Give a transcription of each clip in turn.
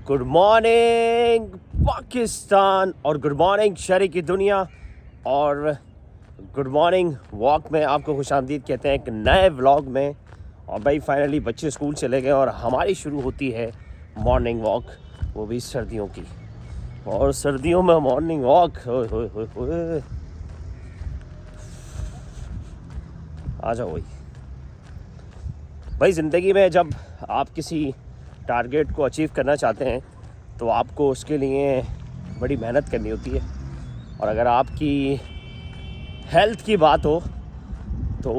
Good morning Pakistan और good morning शहरी की दुनिया और गुड मॉर्निंग वॉक में आपको खुशामदीद कहते हैं एक नए व्लॉग में। और भाई फाइनली बच्चे स्कूल चले गए और हमारी शुरू होती है मॉर्निंग वॉक, वो भी सर्दियों की। और सर्दियों में मॉर्निंग वॉक आ जाओ भाई। ज़िंदगी में जब आप किसी टारगेट को अचीव करना चाहते हैं तो आपको उसके लिए बड़ी मेहनत करनी होती है। और अगर आपकी हेल्थ की बात हो तो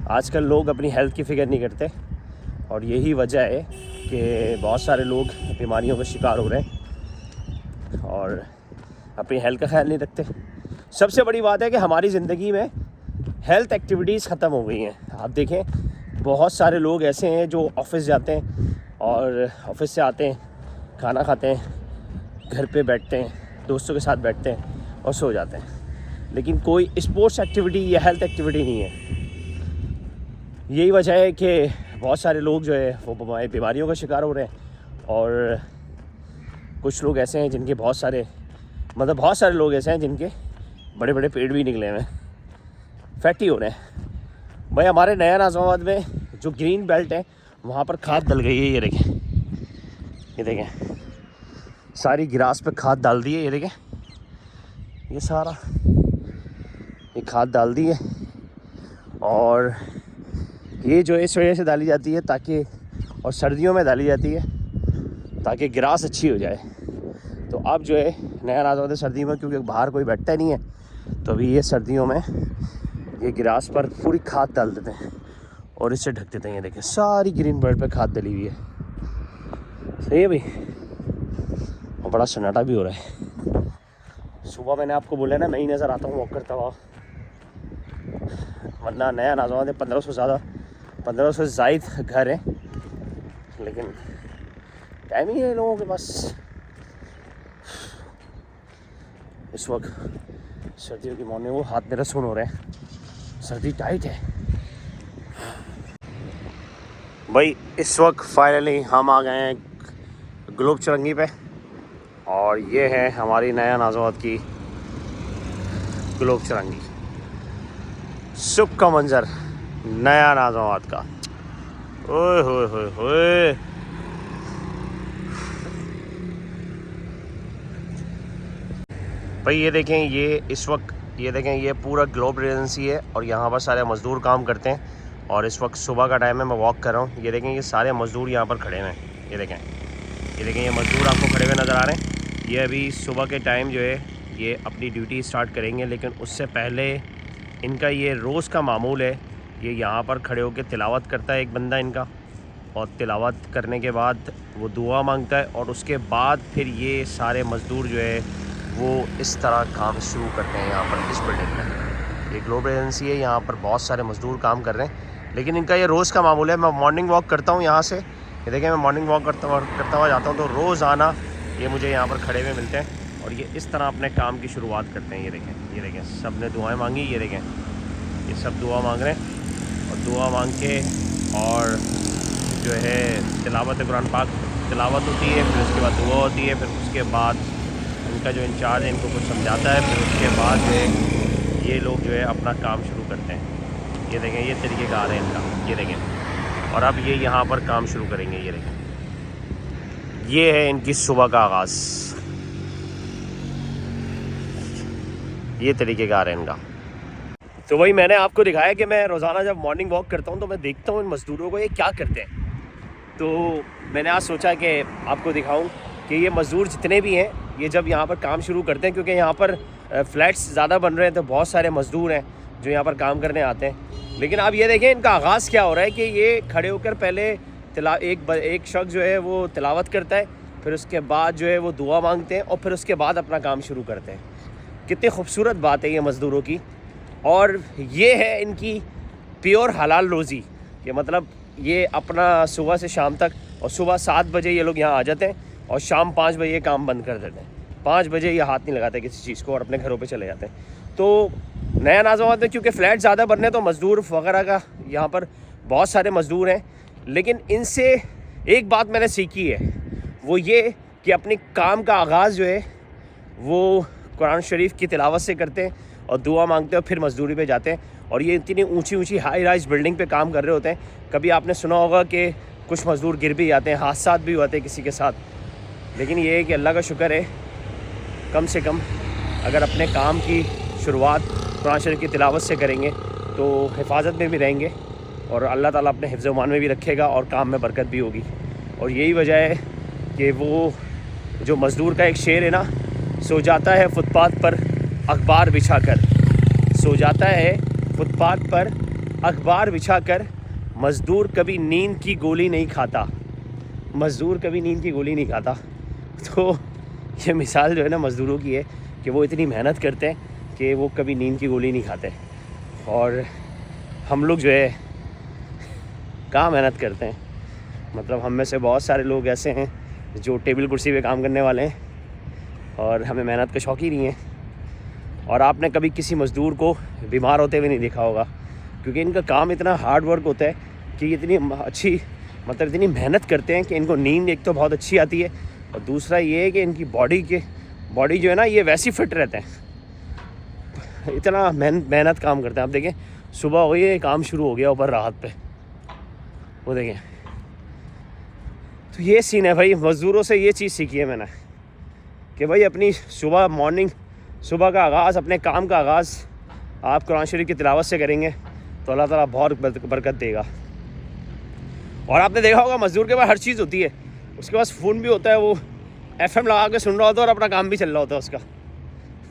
आजकल लोग अपनी हेल्थ की फ़िक्र नहीं करते और यही वजह है कि बहुत सारे लोग बीमारियों का शिकार हो रहे हैं और अपनी हेल्थ का ख्याल नहीं रखते। सबसे बड़ी बात है कि हमारी ज़िंदगी में हेल्थ एक्टिविटीज़ ख़त्म हो गई हैं। आप देखें बहुत सारे लोग ऐसे हैं जो ऑफिस जाते हैं और ऑफिस से आते हैं, खाना खाते हैं, घर पे बैठते हैं, दोस्तों के साथ बैठते हैं और सो जाते हैं, लेकिन कोई स्पोर्ट्स एक्टिविटी या हेल्थ एक्टिविटी नहीं है। यही वजह है कि बहुत सारे लोग जो है वो बीमारियों का शिकार हो रहे हैं। और कुछ लोग ऐसे हैं जिनके बहुत सारे लोग ऐसे हैं जिनके बड़े बड़े पेट भी निकले हुए हैं, फैटी हो रहे हैं। भाई हमारे नया नाज़ाबाद में जो ग्रीन बेल्ट है वहाँ पर खाद डल गई है। ये देखें सारी ग्रास पे खाद डाल दी है। ये देखें ये सारा ये खाद डाल दी है और ये जो इस वजह से डाली जाती है ताकि, और सर्दियों में डाली जाती है ताकि ग्रास अच्छी हो जाए। तो अब जो है नया नाज़ाबाद सर्दी में, क्योंकि बाहर कोई बैठता नहीं है, तो अभी ये सर्दियों में ये ग्रास पर पूरी खाद डाल देते हैं और इससे ढक देते हैं। ये देखें सारी ग्रीन बेल्ट पे खाद डली हुई है। सही है भाई, और बड़ा सन्नाटा भी हो रहा है। सुबह मैंने आपको बोला ना मैं ही नज़र आता हूँ वॉक करता हुआ, वरना नया नाज़ाबाद है 1500 से ज़ायद घर है, लेकिन टाइम ही है लोगों के पास। इस वक्त सर्दियों की मॉर्निंग, वो हाथ मेरा सुन हो रहे हैं, सर्दी टाइट है भाई। इस वक्त फाइनली हम आ गए हैं ग्लोब चरंगी पे और ये है हमारी नया नाज़ाबाद की ग्लोब चरंगी। सुबह का मंजर नया नाज़ाबाद का, ओए होए होए होए। भाई ये देखें, ये इस वक्त ये देखें ये पूरा ग्लोब रेजिडेंसी है और यहाँ पर सारे मज़दूर काम करते हैं। और इस वक्त सुबह का टाइम है, मैं वॉक कर रहा हूँ। ये देखें ये सारे मज़दूर यहाँ पर खड़े हुए हैं। ये देखें ये मज़दूर आपको खड़े हुए नज़र आ रहे हैं। ये अभी सुबह के टाइम जो है ये अपनी ड्यूटी स्टार्ट करेंगे, लेकिन उससे पहले इनका ये रोज़ का मामूल है। ये यहाँ पर खड़े होकर तिलावत करता है एक बंदा इनका, और तिलावत करने के बाद वो दुआ मांगता है और उसके बाद फिर ये सारे मज़दूर जो है वो इस तरह काम शुरू करते हैं। यहाँ पर इस बिल्डिंग में ये ग्लोब एजेंसी है, यहाँ पर बहुत सारे मज़दूर काम कर रहे हैं, लेकिन इनका ये रोज़ का मामूल है। मैं मॉर्निंग वॉक करता हूँ यहाँ से, ये देखें मैं मॉर्निंग वॉक करता हुआ जाता हूँ तो रोज़ाना ये मुझे यहाँ पर खड़े हुए मिलते हैं और ये इस तरह अपने काम की शुरुआत करते हैं। ये देखें सब ने दुआएँ मांगी। ये देखें ये सब दुआ मांग रहे हैं और दुआ मांग के और जो है तिलावत कुरान पाक तिलावत होती है, फिर उसके बाद दुआ होती है, फिर उसके बाद इनका जो इंचार्ज है इनको कुछ समझाता है, फिर उसके बाद जो है ये लोग जो है अपना काम शुरू करते हैं। ये देखें ये तरीक़ेकार है इनका। ये देखें और अब ये यहाँ पर काम शुरू करेंगे। ये देखें ये है इनकी सुबह का आगाज़, ये तरीक़ेकार है इनका। तो वही मैंने आपको दिखाया कि मैं रोज़ाना जब मॉर्निंग वॉक करता हूँ तो मैं देखता हूँ इन मज़दूरों को ये क्या करते हैं। तो मैंने आज सोचा कि आपको दिखाऊं कि ये मज़दूर जितने भी हैं ये जब यहाँ पर काम शुरू करते हैं, क्योंकि यहाँ पर फ्लैट्स ज़्यादा बन रहे हैं तो बहुत सारे मज़दूर हैं जो यहाँ पर काम करने आते हैं। लेकिन आप ये देखें इनका आगाज़ क्या हो रहा है कि ये खड़े होकर पहले एक शख्स जो है वो तिलावत करता है, फिर उसके बाद जो है वो दुआ मांगते हैं और फिर उसके बाद अपना काम शुरू करते हैं। कितनी खूबसूरत बात है ये मज़दूरों की। और ये है इनकी प्योर हलाल रोज़ी, कि मतलब ये अपना सुबह से शाम तक, और सुबह 7 बजे ये लोग यहाँ आ जाते हैं और शाम 5 बजे ये काम बंद कर देते हैं। 5 बजे ये हाथ नहीं लगाते किसी चीज़ को और अपने घरों पे चले जाते हैं। तो नया नाज़ाबाद में क्योंकि फ़्लैट ज़्यादा बनने तो मज़दूर वगैरह का यहाँ पर बहुत सारे मज़दूर हैं, लेकिन इनसे एक बात मैंने सीखी है, वो ये कि अपने काम का आगाज़ जो है वो कुरान शरीफ की तिलावत से करते हैं और दुआ मांगते हैं और फिर मजदूरी पे जाते हैं। और ये इतनी ऊंची ऊंची हाई राइज बिल्डिंग पे काम कर रहे होते हैं। कभी आपने सुना होगा कि कुछ मज़दूर गिर भी जाते हैं, हादसा भी होते हैं किसी के साथ। लेकिन ये है कि अल्लाह का शुक्र है, कम से कम अगर अपने काम की शुरुआत कुरान शरीफ की तिलावत से करेंगे तो हिफाजत में भी रहेंगे और अल्लाह ताला अपने हिफ्ज़ मान में भी रखेगा और काम में बरकत भी होगी। और यही वजह है कि वो जो मज़दूर का एक शेर है ना, सो जाता है फुटपाथ पर अखबार बिछा कर, सो जाता है फुटपाथ पर अखबार बिछा कर, मज़दूर कभी नींद की गोली नहीं खाता, मज़दूर कभी नींद की गोली नहीं खाता। तो ये मिसाल जो है ना मज़दूरों की है कि वो इतनी मेहनत करते हैं कि वो कभी नींद की गोली नहीं खाते। और हम लोग जो है कहाँ मेहनत करते हैं। मतलब हम में से बहुत सारे लोग ऐसे हैं जो टेबल कुर्सी पे काम करने वाले हैं और हमें मेहनत का शौक़ ही नहीं है। और आपने कभी किसी मज़दूर को बीमार होते हुए नहीं देखा होगा, क्योंकि इनका काम इतना हार्ड वर्क होता है कि इतनी अच्छी मतलब इतनी मेहनत करते हैं कि इनको नींद एक तो बहुत अच्छी आती है और दूसरा ये है कि इनकी बॉडी जो है ना ये वैसी फिट रहते हैं। इतना मेहनत काम करते हैं। आप देखें सुबह हो गई है, काम शुरू हो गया ऊपर राहत पे, वो देखें। तो ये सीन है भाई, मज़दूरों से ये चीज़ सीखी है मैंने कि भाई अपनी सुबह का आगाज़, अपने काम का आगाज़ आप कुरान शरीफ की तिलावत से करेंगे तो अल्लाह ताला बहुत बरकत देगा। और आपने देखा होगा मज़दूर के पास हर चीज़ होती है, उसके पास फ़ोन भी होता है, वो FM लगा के सुन रहा होता है और अपना काम भी चल रहा होता है उसका।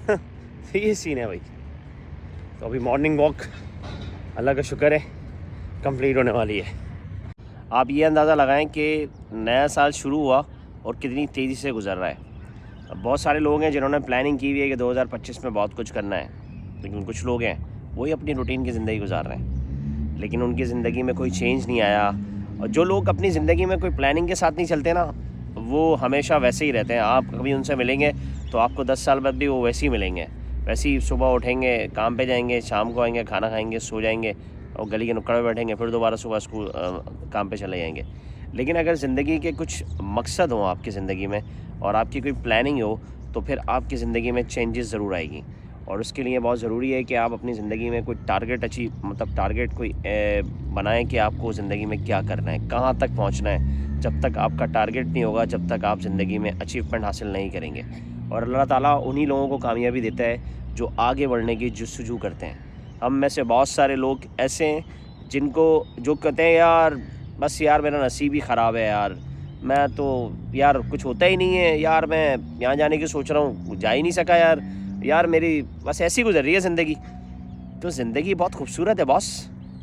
तो ये सीन है भाई। तो अभी मॉर्निंग वॉक अल्लाह का शुक्र है कंप्लीट होने वाली है। आप ये अंदाज़ा लगाएं कि नया साल शुरू हुआ और कितनी तेज़ी से गुजर रहा है। बहुत सारे लोग हैं जिन्होंने प्लानिंग की हुई है कि 2025 में बहुत कुछ करना है, लेकिन कुछ लोग हैं वही अपनी रूटीन की ज़िंदगी गुजार रहे हैं, लेकिन उनकी ज़िंदगी में कोई चेंज नहीं आया। और जो लोग अपनी ज़िंदगी में कोई प्लानिंग के साथ नहीं चलते ना, वो हमेशा वैसे ही रहते हैं। आप कभी उनसे मिलेंगे तो आपको 10 साल बाद भी वो वैसे ही मिलेंगे, वैसे ही सुबह उठेंगे, काम पे जाएंगे, शाम को आएंगे, खाना खाएंगे, सो जाएंगे और गली के नुक्कड़ में बैठेंगे, फिर दोबारा सुबह स्कूल काम पे चले जाएंगे। लेकिन अगर ज़िंदगी के कुछ मकसद हो आपकी ज़िंदगी में और आपकी कोई प्लानिंग हो तो फिर आपकी ज़िंदगी में चेंजेस ज़रूर आएगी। और उसके लिए बहुत ज़रूरी है कि आप अपनी ज़िंदगी में कोई टारगेट कोई बनाएं कि आपको ज़िंदगी में क्या करना है, कहाँ तक पहुँचना है। जब तक आपका टारगेट नहीं होगा, जब तक आप ज़िंदगी में अचीवमेंट हासिल नहीं करेंगे। और अल्लाह ताला उन्हीं लोगों को कामयाबी देता है जो आगे बढ़ने की जस्तजू करते हैं। हम में से बहुत सारे लोग ऐसे हैं जो कहते हैं यार बस यार मेरा नसीब ही ख़राब है यार, मैं तो यार कुछ होता ही नहीं है यार, मैं यहाँ जाने की सोच रहा हूँ, जा ही नहीं सका यार मेरी बस ऐसी गुजर रही है ज़िंदगी। तो ज़िंदगी बहुत खूबसूरत है बॉस।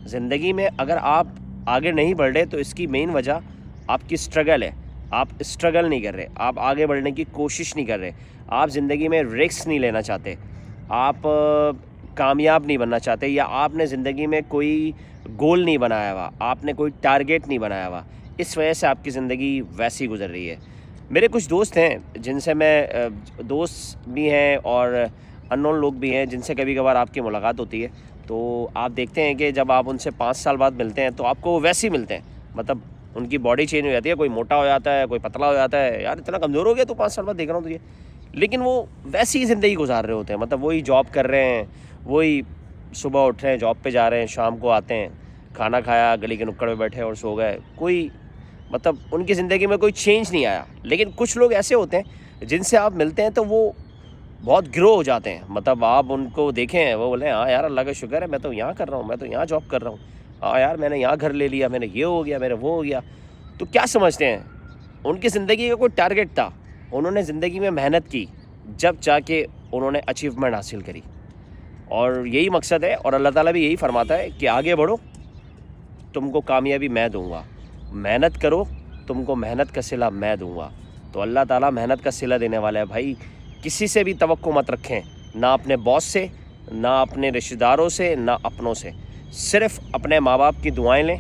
ज़िंदगी में अगर आप आगे नहीं बढ़ रहे तो इसकी मेन वजह आपकी स्ट्रगल है। आप स्ट्रगल नहीं कर रहे, आप आगे बढ़ने की कोशिश नहीं कर रहे, आप ज़िंदगी में रिस्क नहीं लेना चाहते, आप कामयाब नहीं बनना चाहते, या आपने ज़िंदगी में कोई गोल नहीं बनाया हुआ, आपने कोई टारगेट नहीं बनाया हुआ। इस वजह से आपकी ज़िंदगी वैसी गुजर रही है। मेरे कुछ दोस्त हैं जिनसे मैं दोस्त भी हैं और अननोन लोग भी हैं जिनसे कभी कभार आपकी मुलाकात होती है, तो आप देखते हैं कि जब आप उनसे 5 साल बाद मिलते हैं तो आपको वो वैसे ही मिलते हैं। मतलब उनकी बॉडी चेंज हो जाती है, कोई मोटा हो जाता है, कोई पतला हो जाता है, यार इतना कमज़ोर हो गया तो 5 साल बाद देख रहा हूँ तुझे, लेकिन वो वैसी ही ज़िंदगी गुजार रहे होते हैं। मतलब वही जॉब कर रहे हैं, वही सुबह उठ रहे हैं, जॉब पे जा रहे हैं, शाम को आते हैं, खाना खाया, गली के नुक्कड़ में बैठे और सो गए। कोई मतलब उनकी ज़िंदगी में कोई चेंज नहीं आया। लेकिन कुछ लोग ऐसे होते हैं जिनसे आप मिलते हैं तो वो बहुत ग्रो हो जाते हैं। मतलब आप उनको देखें, वो बोले हाँ यार अल्लाह का शुक्र है, मैं तो यहाँ कर रहा हूँ, मैं तो यहाँ जॉब कर रहा हूँ, हाँ यार मैंने यहाँ घर ले लिया, मैंने ये हो गया, मेरा वो हो गया। तो क्या समझते हैं, उनकी ज़िंदगी का कोई टारगेट था, उन्होंने ज़िंदगी में मेहनत की, जब जाके उन्होंने अचीवमेंट हासिल करी। और यही मकसद है। और अल्लाह ताला भी यही फरमाता है कि आगे बढ़ो, तुमको कामयाबी मैं दूंगा, मेहनत करो, तुमको मेहनत का सिला मैं दूंगा। तो अल्लाह ताला मेहनत का सिला देने वाला है भाई। किसी से भी तवक्को मत रखें, ना अपने बॉस से, ना अपने रिश्तेदारों से, ना अपनों से। सिर्फ़ अपने माँ बाप की दुआएं लें,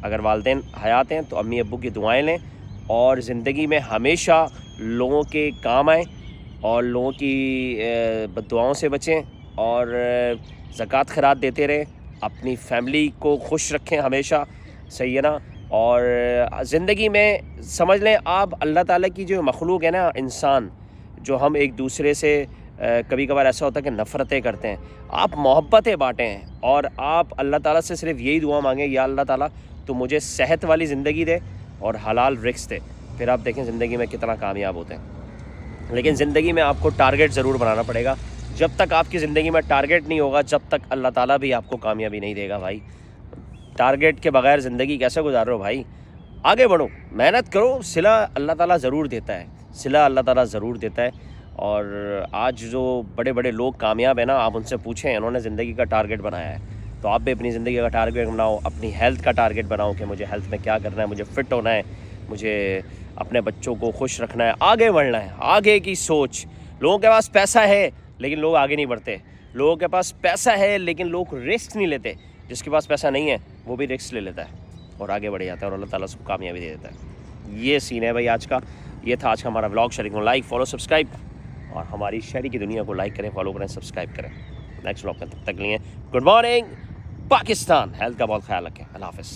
अगर वालिदैन हयात हैं तो अम्मी अब्बू की दुआएं लें, और ज़िंदगी में हमेशा लोगों के काम आएँ और लोगों की बद्दुआओं से बचें, और ज़कात खैरात देते रहें, अपनी फैमिली को खुश रखें हमेशा, सही है ना। और ज़िंदगी में समझ लें आप, अल्लाह ताला की जो मखलूक है ना, इंसान, जो हम एक दूसरे से कभी कभार ऐसा होता है कि नफ़रतें करते हैं, आप मोहब्बतें बाँटें और आप अल्लाह ताला से सिर्फ यही दुआ मांगें, या अल्लाह ताला तो मुझे सेहत वाली ज़िंदगी दे और हलाल रिस्क दे। फिर आप देखें ज़िंदगी में कितना कामयाब होते हैं। लेकिन ज़िंदगी में आपको टारगेट ज़रूर बनाना पड़ेगा। जब तक आपकी ज़िंदगी में टारगेट नहीं होगा, जब तक अल्लाह ताला भी आपको कामयाबी नहीं देगा भाई। टारगेट के बगैर ज़िंदगी कैसे गुजार रहे हो भाई? आगे बढ़ो, मेहनत करो, सिला अल्लाह ताला ज़रूर देता है, सिला अल्लाह ताला ज़रूर देता है। और आज जो बड़े बड़े लोग कामयाब हैं ना, आप उनसे पूछें, उन्होंने ज़िंदगी का टारगेट बनाया है। तो आप भी अपनी ज़िंदगी का टारगेट बनाओ, अपनी हेल्थ का टारगेट बनाओ कि मुझे हेल्थ में क्या करना है, मुझे फ़िट होना है, मुझे अपने बच्चों को खुश रखना है, आगे बढ़ना है। आगे की सोच। लोगों के पास पैसा है लेकिन लोग आगे नहीं बढ़ते। लोगों के पास पैसा है लेकिन लोग रिस्क नहीं लेते। जिसके पास पैसा नहीं है वो भी रिस्क ले लेता है और आगे बढ़ जाता है और अल्लाह ताला उसको कामयाबी दे देता है। ये सीन है भाई आज का। ये था आज का हमारा व्लॉग। शेयरिंग को लाइक, फॉलो, सब्सक्राइब, और हमारी शहरी की दुनिया को लाइक करें, फॉलो करें, सब्सक्राइब करें। नेक्स्ट व्लॉग में तब तक लिए गुड मॉर्निंग पाकिस्तान। हेल्थ का बहुत ख्याल रखें। अल्लाह हाफ़िज़।